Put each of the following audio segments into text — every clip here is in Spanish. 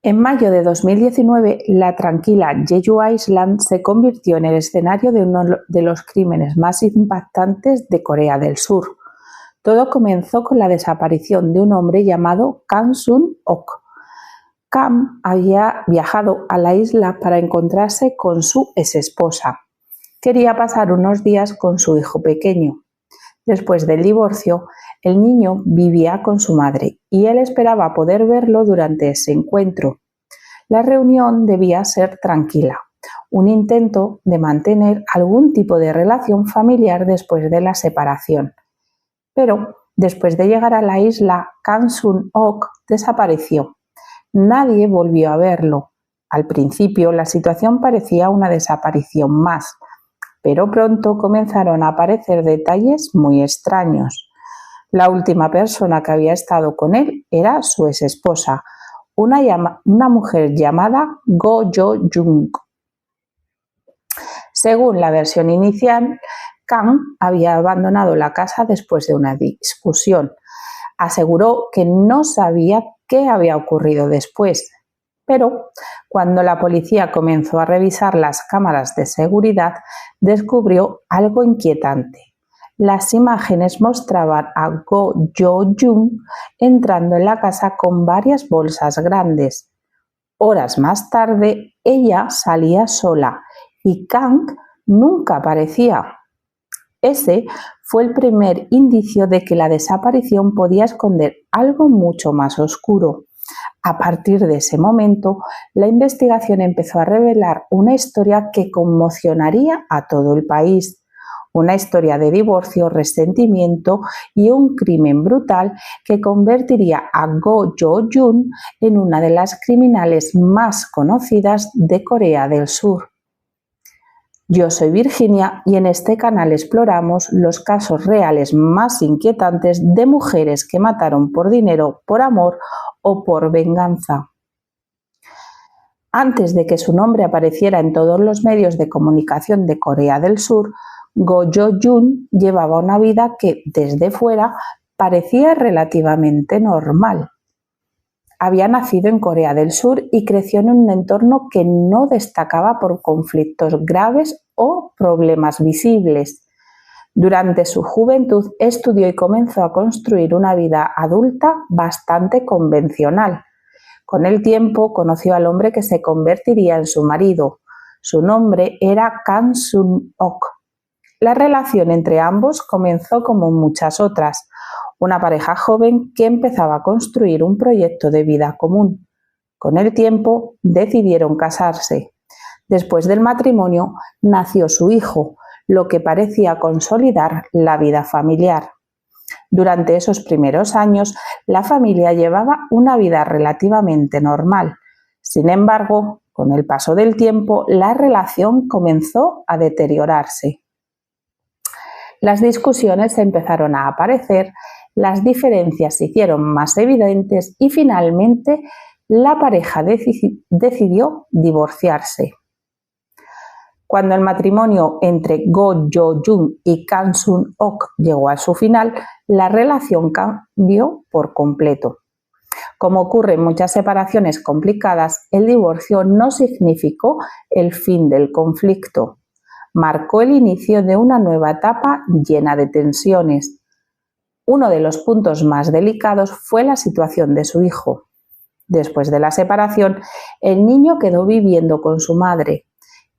En mayo de 2019, la tranquila Jeju Island se convirtió en el escenario de uno de los crímenes más impactantes de Corea del Sur. Todo comenzó con la desaparición de un hombre llamado Kang Sun-ok. Kang había viajado a la isla para encontrarse con su exesposa. Quería pasar unos días con su hijo pequeño. Después del divorcio, el niño vivía con su madre y él esperaba poder verlo durante ese encuentro. La reunión debía ser tranquila, un intento de mantener algún tipo de relación familiar después de la separación. Pero después de llegar a la isla, Kang Sun-ok desapareció. Nadie volvió a verlo. Al principio la situación parecía una desaparición más, pero pronto comenzaron a aparecer detalles muy extraños. La última persona que había estado con él era su exesposa, una mujer llamada Go Jo-jung. Según la versión inicial, Kang había abandonado la casa después de una discusión. Aseguró que no sabía qué había ocurrido después, pero cuando la policía comenzó a revisar las cámaras de seguridad, descubrió algo inquietante. Las imágenes mostraban a Go Jo-jung entrando en la casa con varias bolsas grandes. Horas más tarde, ella salía sola y Kang nunca aparecía. Ese fue el primer indicio de que la desaparición podía esconder algo mucho más oscuro. A partir de ese momento, la investigación empezó a revelar una historia que conmocionaría a todo el país. Una historia de divorcio, resentimiento y un crimen brutal que convertiría a Go Jo-jung en una de las criminales más conocidas de Corea del Sur. Yo soy Virginia y en este canal exploramos los casos reales más inquietantes de mujeres que mataron por dinero, por amor o por venganza. Antes de que su nombre apareciera en todos los medios de comunicación de Corea del Sur, Go Jo-jung llevaba una vida que, desde fuera, parecía relativamente normal. Había nacido en Corea del Sur y creció en un entorno que no destacaba por conflictos graves o problemas visibles. Durante su juventud estudió y comenzó a construir una vida adulta bastante convencional. Con el tiempo conoció al hombre que se convertiría en su marido. Su nombre era Kang Sun-ok. La relación entre ambos comenzó como muchas otras, una pareja joven que empezaba a construir un proyecto de vida común. Con el tiempo decidieron casarse. Después del matrimonio nació su hijo, lo que parecía consolidar la vida familiar. Durante esos primeros años, la familia llevaba una vida relativamente normal. Sin embargo, con el paso del tiempo, la relación comenzó a deteriorarse. Las discusiones empezaron a aparecer, las diferencias se hicieron más evidentes y finalmente la pareja decidió divorciarse. Cuando el matrimonio entre Go Jo-jung y Kang Sun-ok llegó a su final, la relación cambió por completo. Como ocurre en muchas separaciones complicadas, el divorcio no significó el fin del conflicto. Marcó el inicio de una nueva etapa llena de tensiones. Uno de los puntos más delicados fue la situación de su hijo. Después de la separación, el niño quedó viviendo con su madre.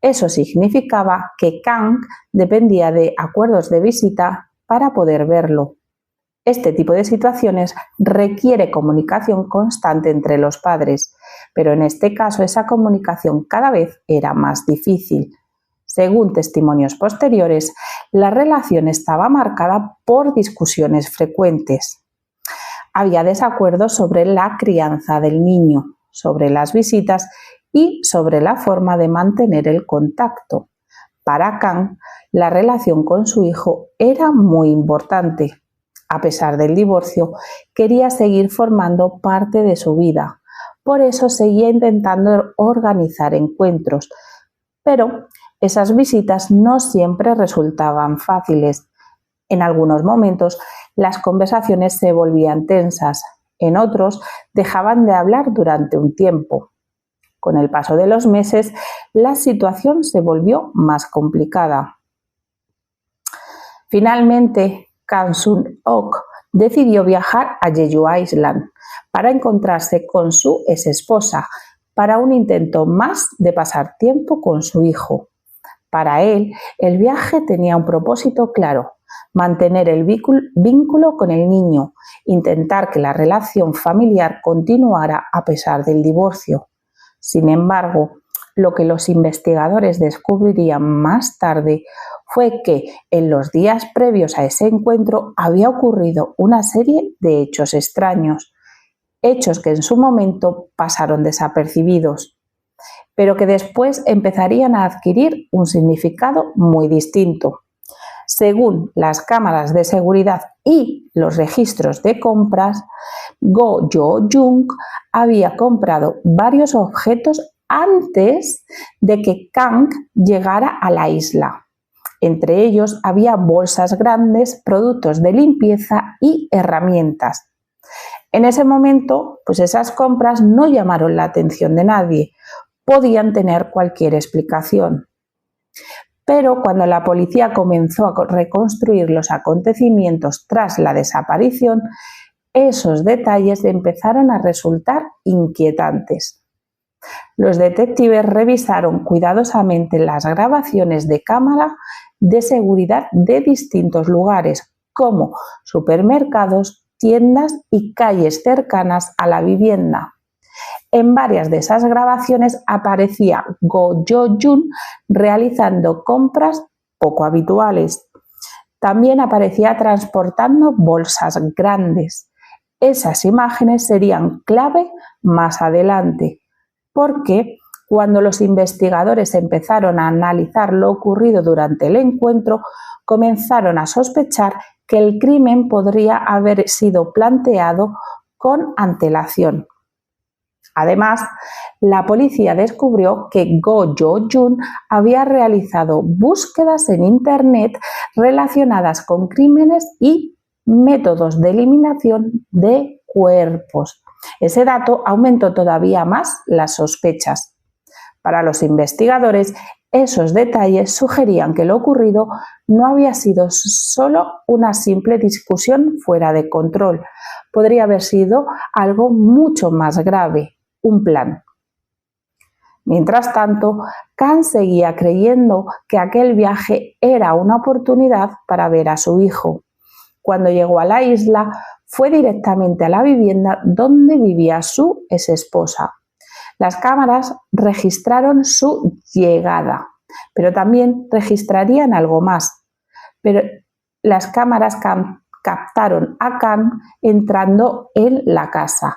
Eso significaba que Kang dependía de acuerdos de visita para poder verlo. Este tipo de situaciones requiere comunicación constante entre los padres, pero en este caso esa comunicación cada vez era más difícil. Según testimonios posteriores, la relación estaba marcada por discusiones frecuentes. Había desacuerdos sobre la crianza del niño, sobre las visitas y sobre la forma de mantener el contacto. Para Kang, la relación con su hijo era muy importante. A pesar del divorcio, quería seguir formando parte de su vida. Por eso seguía intentando organizar encuentros, pero esas visitas no siempre resultaban fáciles. En algunos momentos las conversaciones se volvían tensas, en otros dejaban de hablar durante un tiempo. Con el paso de los meses, la situación se volvió más complicada. Finalmente, Kang Sun-ok decidió viajar a Jeju Island para encontrarse con su exesposa para un intento más de pasar tiempo con su hijo. Para él, el viaje tenía un propósito claro: mantener el vínculo con el niño, intentar que la relación familiar continuara a pesar del divorcio. Sin embargo, lo que los investigadores descubrirían más tarde fue que en los días previos a ese encuentro había ocurrido una serie de hechos extraños, hechos que en su momento pasaron desapercibidos, pero que después empezarían a adquirir un significado muy distinto. Según las cámaras de seguridad y los registros de compras, Go Jo-jung había comprado varios objetos antes de que Kang llegara a la isla. Entre ellos había bolsas grandes, productos de limpieza y herramientas. En ese momento, pues esas compras no llamaron la atención de nadie, podían tener cualquier explicación. Pero cuando la policía comenzó a reconstruir los acontecimientos tras la desaparición, esos detalles empezaron a resultar inquietantes. Los detectives revisaron cuidadosamente las grabaciones de cámara de seguridad de distintos lugares, como supermercados, tiendas y calles cercanas a la vivienda. En varias de esas grabaciones aparecía Go Jo-jung realizando compras poco habituales. También aparecía transportando bolsas grandes. Esas imágenes serían clave más adelante, porque cuando los investigadores empezaron a analizar lo ocurrido durante el encuentro, comenzaron a sospechar que el crimen podría haber sido planteado con antelación. Además, la policía descubrió que Go Jo-jung había realizado búsquedas en Internet relacionadas con crímenes y métodos de eliminación de cuerpos. Ese dato aumentó todavía más las sospechas. Para los investigadores, esos detalles sugerían que lo ocurrido no había sido solo una simple discusión fuera de control. Podría haber sido algo mucho más grave, un plan. Mientras tanto, Kang seguía creyendo que aquel viaje era una oportunidad para ver a su hijo. Cuando llegó a la isla, fue directamente a la vivienda donde vivía su exesposa. Las cámaras registraron su llegada, pero también registrarían algo más. Pero las cámaras captaron a Kang entrando en la casa,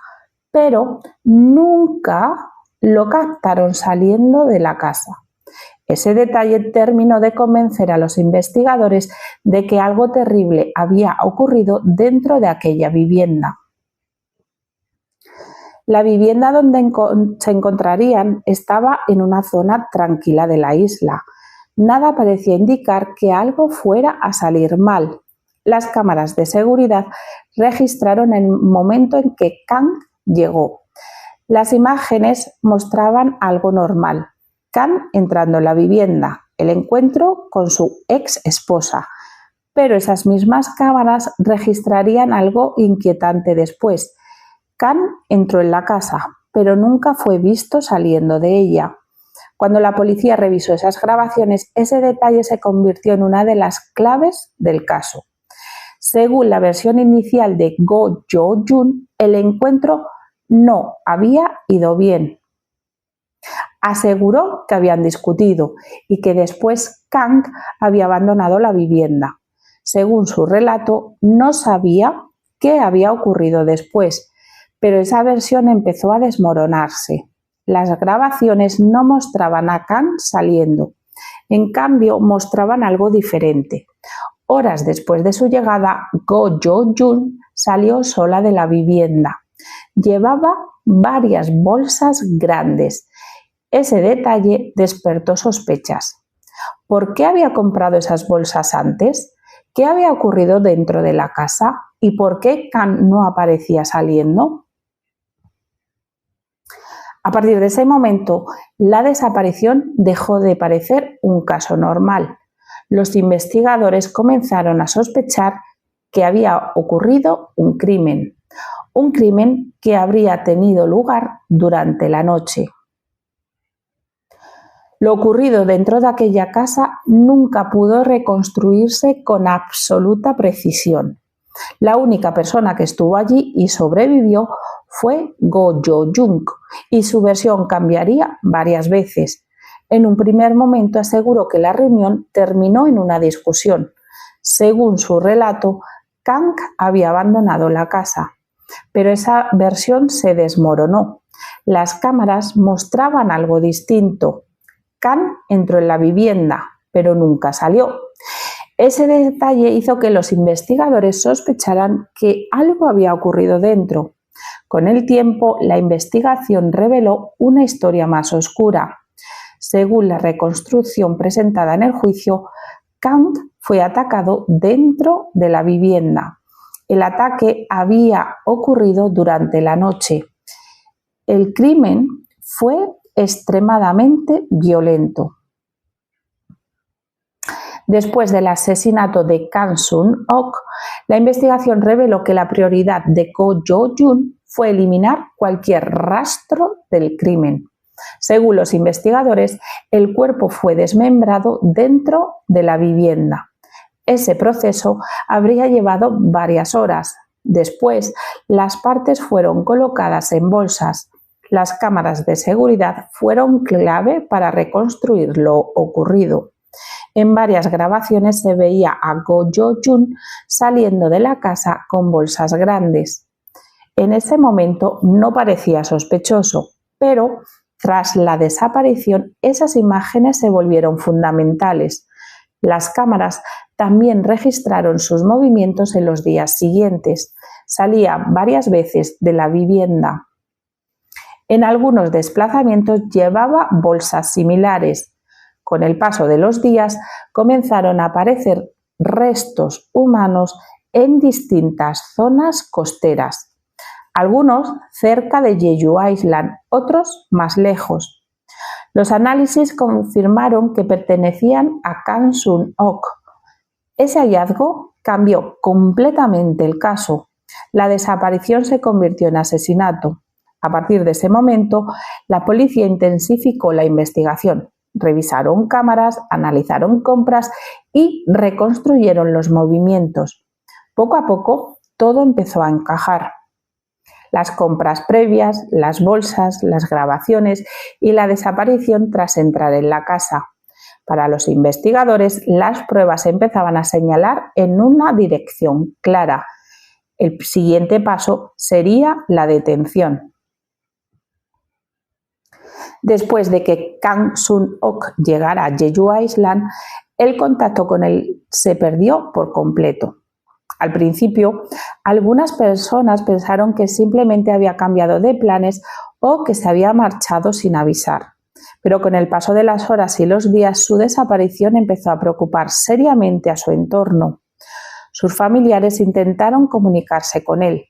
pero nunca lo captaron saliendo de la casa. Ese detalle terminó de convencer a los investigadores de que algo terrible había ocurrido dentro de aquella vivienda. La vivienda donde se encontrarían estaba en una zona tranquila de la isla. Nada parecía indicar que algo fuera a salir mal. Las cámaras de seguridad registraron el momento en que Kang llegó. Las imágenes mostraban algo normal: Kang entrando en la vivienda, el encuentro con su ex esposa. Pero esas mismas cámaras registrarían algo inquietante después. Kang entró en la casa, pero nunca fue visto saliendo de ella. Cuando la policía revisó esas grabaciones, ese detalle se convirtió en una de las claves del caso. Según la versión inicial de Go Jo-jung, el encuentro no había ido bien. Aseguró que habían discutido y que después Kang había abandonado la vivienda. Según su relato, no sabía qué había ocurrido después, pero esa versión empezó a desmoronarse. Las grabaciones no mostraban a Kang saliendo, en cambio mostraban algo diferente. Horas después de su llegada, Go Jo-jung salió sola de la vivienda. Llevaba varias bolsas grandes. Ese detalle despertó sospechas. ¿Por qué había comprado esas bolsas antes? ¿Qué había ocurrido dentro de la casa? ¿Y por qué Kang no aparecía saliendo? A partir de ese momento, la desaparición dejó de parecer un caso normal. Los investigadores comenzaron a sospechar que había ocurrido un crimen que habría tenido lugar durante la noche. Lo ocurrido dentro de aquella casa nunca pudo reconstruirse con absoluta precisión. La única persona que estuvo allí y sobrevivió fue Go Jo-jung, y su versión cambiaría varias veces. En un primer momento aseguró que la reunión terminó en una discusión. Según su relato, Kang había abandonado la casa, pero esa versión se desmoronó. Las cámaras mostraban algo distinto. Kang entró en la vivienda, pero nunca salió. Ese detalle hizo que los investigadores sospecharan que algo había ocurrido dentro. Con el tiempo, la investigación reveló una historia más oscura. Según la reconstrucción presentada en el juicio, Kang fue atacado dentro de la vivienda. El ataque había ocurrido durante la noche. El crimen fue extremadamente violento. Después del asesinato de Kang Sun-ok, la investigación reveló que la prioridad de Go Jo-jung fue eliminar cualquier rastro del crimen. Según los investigadores, el cuerpo fue desmembrado dentro de la vivienda. Ese proceso habría llevado varias horas. Después, las partes fueron colocadas en bolsas. Las cámaras de seguridad fueron clave para reconstruir lo ocurrido. En varias grabaciones se veía a Go Jo-jung saliendo de la casa con bolsas grandes. En ese momento no parecía sospechoso, pero tras la desaparición esas imágenes se volvieron fundamentales. Las cámaras también registraron sus movimientos en los días siguientes. Salía varias veces de la vivienda. En algunos desplazamientos llevaba bolsas similares. Con el paso de los días comenzaron a aparecer restos humanos en distintas zonas costeras, algunos cerca de Jeju Island, otros más lejos. Los análisis confirmaron que pertenecían a Kang Sun-ok. Ese hallazgo cambió completamente el caso. La desaparición se convirtió en asesinato. A partir de ese momento, la policía intensificó la investigación. Revisaron cámaras, analizaron compras y reconstruyeron los movimientos. Poco a poco, todo empezó a encajar. Las compras previas, las bolsas, las grabaciones y la desaparición tras entrar en la casa. Para los investigadores, las pruebas empezaban a señalar en una dirección clara. El siguiente paso sería la detención. Después de que Kang Sun-ok llegara a Jeju Island, el contacto con él se perdió por completo. Al principio, algunas personas pensaron que simplemente había cambiado de planes o que se había marchado sin avisar. Pero con el paso de las horas y los días, su desaparición empezó a preocupar seriamente a su entorno. Sus familiares intentaron comunicarse con él.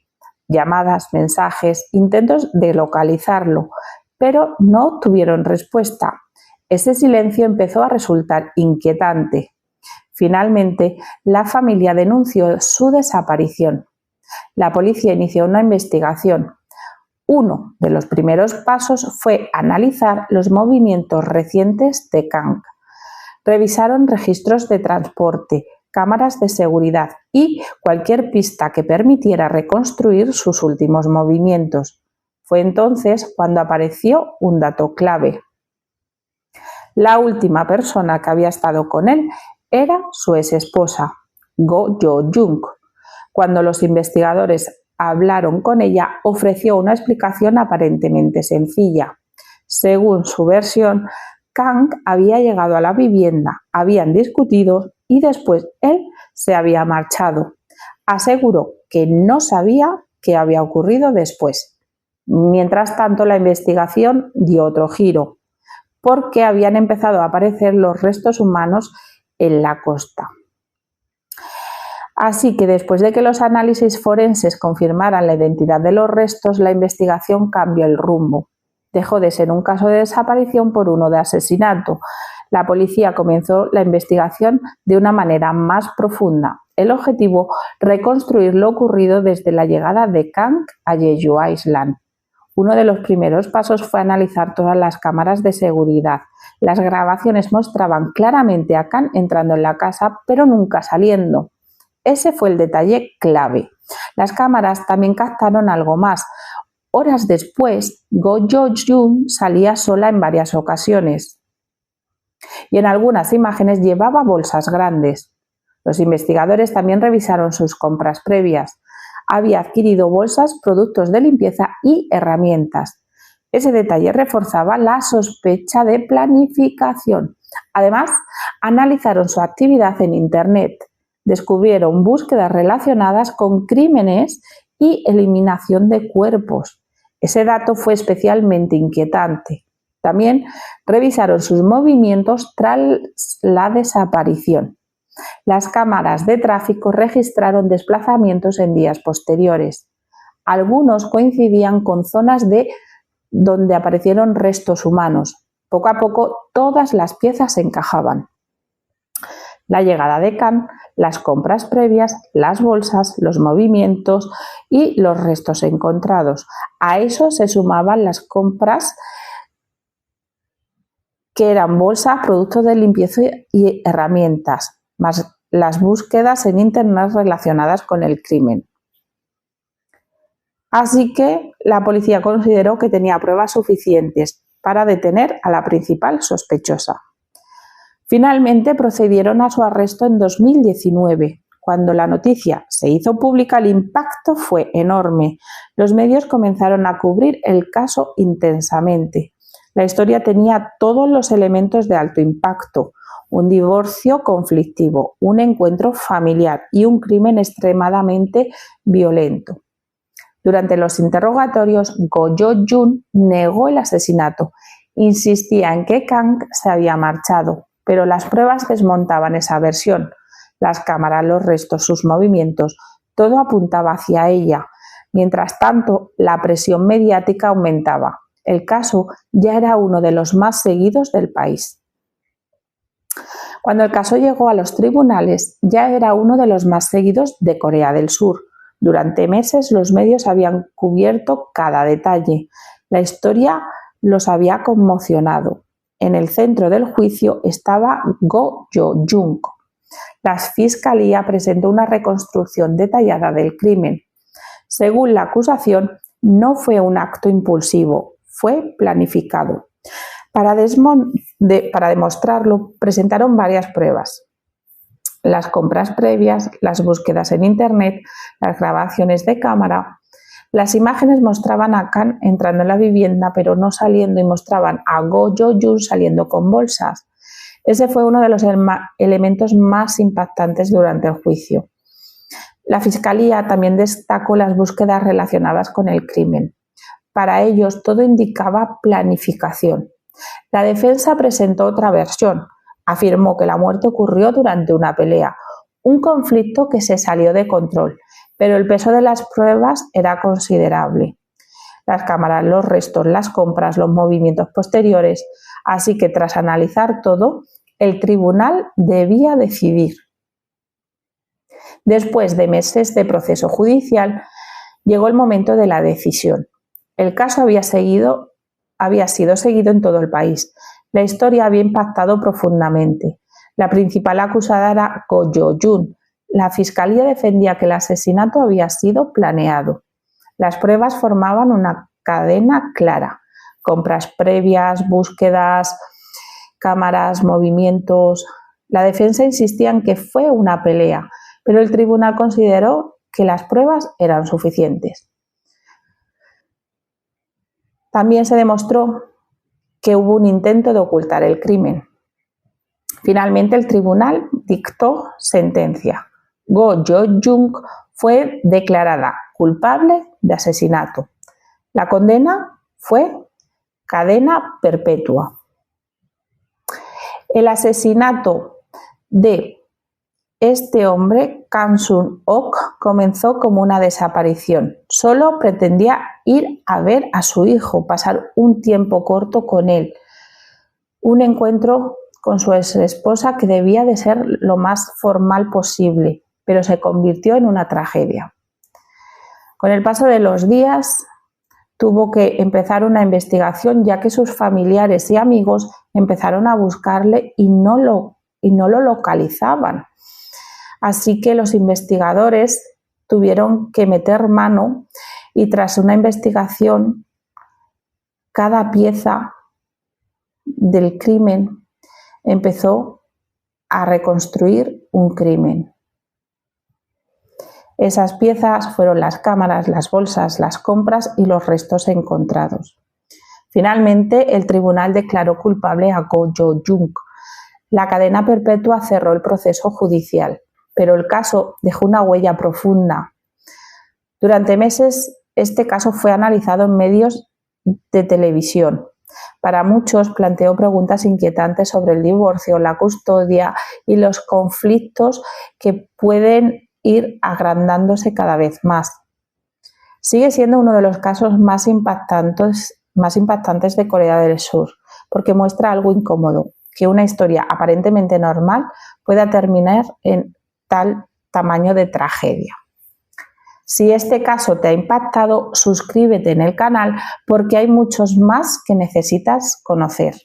Llamadas, mensajes, intentos de localizarlo, pero no obtuvieron respuesta. Ese silencio empezó a resultar inquietante. Finalmente, la familia denunció su desaparición. La policía inició una investigación. Uno de los primeros pasos fue analizar los movimientos recientes de Kang. Revisaron registros de transporte, cámaras de seguridad y cualquier pista que permitiera reconstruir sus últimos movimientos. Fue entonces cuando apareció un dato clave. La última persona que había estado con él era su exesposa, Go Jo-jung. Cuando los investigadores hablaron con ella, ofreció una explicación aparentemente sencilla. Según su versión, Kang había llegado a la vivienda, habían discutido y después él se había marchado. Aseguró que no sabía qué había ocurrido después. Mientras tanto, la investigación dio otro giro, porque habían empezado a aparecer los restos humanos en la costa. Así que después de que los análisis forenses confirmaran la identidad de los restos, la investigación cambió el rumbo. Dejó de ser un caso de desaparición por uno de asesinato. La policía comenzó la investigación de una manera más profunda. El objetivo, reconstruir lo ocurrido desde la llegada de Kang a Jeju Island. Uno de los primeros pasos fue analizar todas las cámaras de seguridad. Las grabaciones mostraban claramente a Kang entrando en la casa, pero nunca saliendo. Ese fue el detalle clave. Las cámaras también captaron algo más. Horas después, Go Jo-jun salía sola en varias ocasiones y en algunas imágenes llevaba bolsas grandes. Los investigadores también revisaron sus compras previas. Había adquirido bolsas, productos de limpieza y herramientas. Ese detalle reforzaba la sospecha de planificación. Además, analizaron su actividad en Internet. Descubrieron búsquedas relacionadas con crímenes y eliminación de cuerpos. Ese dato fue especialmente inquietante. También revisaron sus movimientos tras la desaparición. Las cámaras de tráfico registraron desplazamientos en días posteriores. Algunos coincidían con zonas donde aparecieron restos humanos. Poco a poco, todas las piezas se encajaban. La llegada de Kang, las compras previas, las bolsas, los movimientos y los restos encontrados. A eso se sumaban las compras que eran bolsas, productos de limpieza y herramientas, más las búsquedas en Internet relacionadas con el crimen. Así que la policía consideró que tenía pruebas suficientes para detener a la principal sospechosa. Finalmente procedieron a su arresto en 2019. Cuando la noticia se hizo pública, el impacto fue enorme. Los medios comenzaron a cubrir el caso intensamente. La historia tenía todos los elementos de alto impacto: un divorcio conflictivo, un encuentro familiar y un crimen extremadamente violento. Durante los interrogatorios, Go Jo-jun negó el asesinato. Insistía en que Kang se había marchado, pero las pruebas desmontaban esa versión. Las cámaras, los restos, sus movimientos, todo apuntaba hacia ella. Mientras tanto, la presión mediática aumentaba. El caso ya era uno de los más seguidos del país. Cuando el caso llegó a los tribunales, ya era uno de los más seguidos de Corea del Sur. Durante meses los medios habían cubierto cada detalle. La historia los había conmocionado. En el centro del juicio estaba Go Jo-jun. La fiscalía presentó una reconstrucción detallada del crimen. Según la acusación, no fue un acto impulsivo, fue planificado. Para demostrarlo, presentaron varias pruebas: las compras previas, las búsquedas en Internet, las grabaciones de cámara. Las imágenes mostraban a Kang entrando en la vivienda pero no saliendo, y mostraban a Go Jo-jun saliendo con bolsas. Ese fue uno de los elementos más impactantes durante el juicio. La fiscalía también destacó las búsquedas relacionadas con el crimen. Para ellos todo indicaba planificación. La defensa presentó otra versión. Afirmó que la muerte ocurrió durante una pelea, un conflicto que se salió de control, pero el peso de las pruebas era considerable. Las cámaras, los restos, las compras, los movimientos posteriores. Así que tras analizar todo, el tribunal debía decidir. Después de meses de proceso judicial, llegó el momento de la decisión. El caso había sido seguido en todo el país. La historia había impactado profundamente. La principal acusada era Go Jo-jun. La fiscalía defendía que el asesinato había sido planeado. Las pruebas formaban una cadena clara: compras previas, búsquedas, cámaras, movimientos. La defensa insistía en que fue una pelea, pero el tribunal consideró que las pruebas eran suficientes. También se demostró que hubo un intento de ocultar el crimen. Finalmente, el tribunal dictó sentencia. Go Jo-jun fue declarada culpable de asesinato. La condena fue cadena perpetua. El asesinato de Este hombre, Kang Sun-ok, comenzó como una desaparición. Solo pretendía ir a ver a su hijo, pasar un tiempo corto con él. Un encuentro con su exesposa que debía de ser lo más formal posible, pero se convirtió en una tragedia. Con el paso de los días, tuvo que empezar una investigación, ya que sus familiares y amigos empezaron a buscarle y no lo localizaban. Así que los investigadores tuvieron que meter mano y tras una investigación, cada pieza del crimen empezó a reconstruir un crimen. Esas piezas fueron las cámaras, las bolsas, las compras y los restos encontrados. Finalmente, el tribunal declaró culpable a Go Jo-jung. La cadena perpetua cerró el proceso judicial, pero el caso dejó una huella profunda. Durante meses, este caso fue analizado en medios de televisión. Para muchos planteó preguntas inquietantes sobre el divorcio, la custodia y los conflictos que pueden ir agrandándose cada vez más. Sigue siendo uno de los casos más impactantes de Corea del Sur, porque muestra algo incómodo, que una historia aparentemente normal pueda terminar en tal tamaño de tragedia. Si este caso te ha impactado, suscríbete en el canal porque hay muchos más que necesitas conocer.